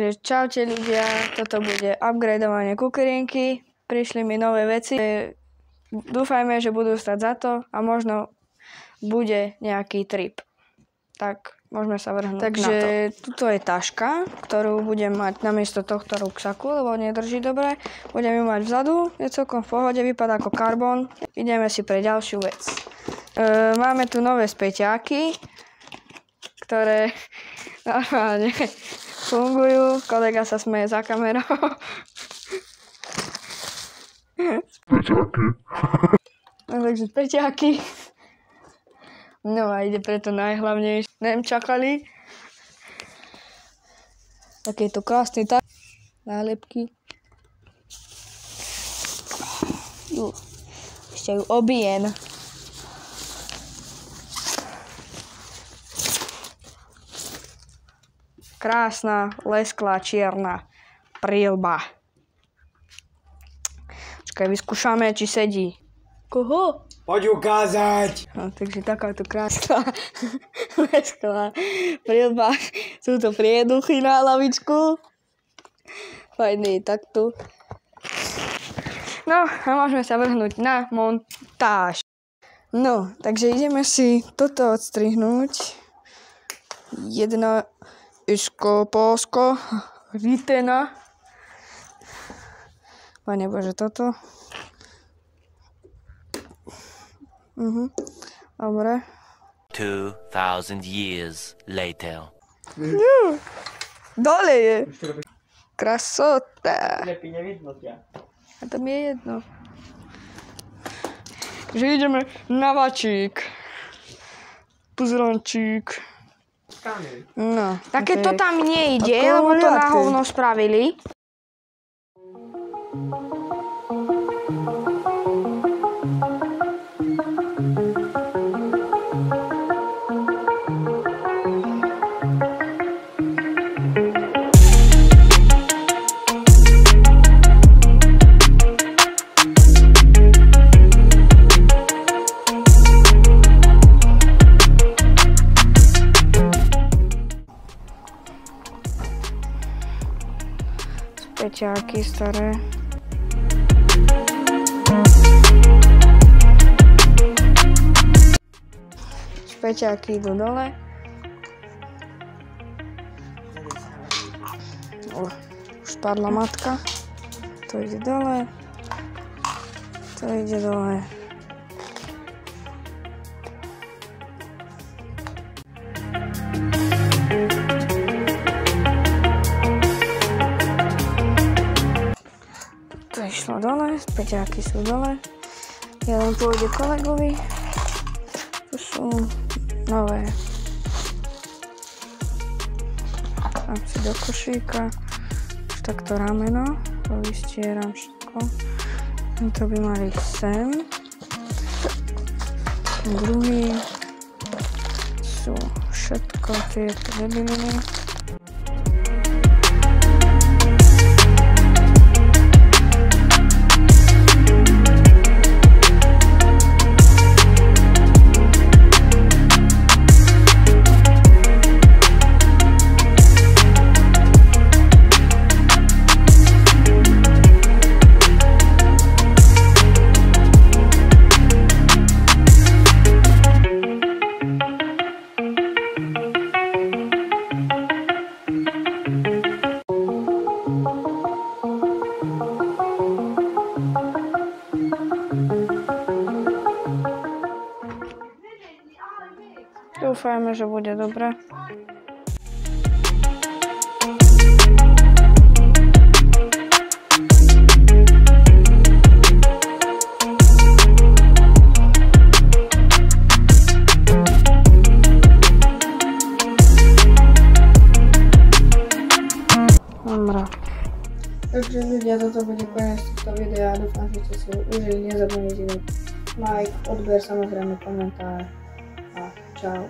Takže čaute ľudia, toto bude upgradeovanie kukurienky, prišli mi nové veci, dúfajme, že budú stať za to a možno bude nejaký trip. Tak môžeme sa vrhnúť na to. Takže tuto je taška, ktorú budem mať namiesto tohto ruksaku, lebo nedrží dobre. Budem ju mať vzadu, je celkom v pohode, vypadá ako karbon. Ideme si pre ďalšiu vec. Máme tu nové späťáky, ktoré normálne fungujú. Kolega sa smeje za kamerou. Späťáky. No takže späťáky. No a ide preto najhlavnejšie. Neviem, čakali. Takýto krásny tak. Nálepky. Ešte ju obijem. Krásna, lesklá, čierna príľba. Čakaj, vyskúšame, či sedí. Koho? Poď ukázať! No, takže takáto krásna, lesklá príľba. Sú to prieduchy na lavičku. Fajný, takto. No, a môžeme sa vrhnúť na montáž. No, takže ideme si toto odstrihnúť. Jedno isko, polsko, ritena. Pane Bože, toto. Dobre. 2000 years later. Dole je. Krasota. Lepiej nevidno ťa. A tam je jedno. Takže ideme na vačík. Puzrončík. No. Takéto tam nejde, lebo to na hovno spravili. Peťáky staré. Peťáky idú dole. Už padla matka. To ide dole. To ide dole. Išlo dole, späťáky sú dole. Jeden pôjde kolegovi. Tu sú nové. Dám si do košíka. Už takto rameno. To vystieram všetko. To by mali sem. Druhý sú všetko tieto debiliny. Dúfajme, že bude dobre. Dobre. Takže ľudia, toto bude koniec tohto videa. Dúfam, že ste si ho užili. Nezabudnite like, odber, samozrejme komentár. A čau.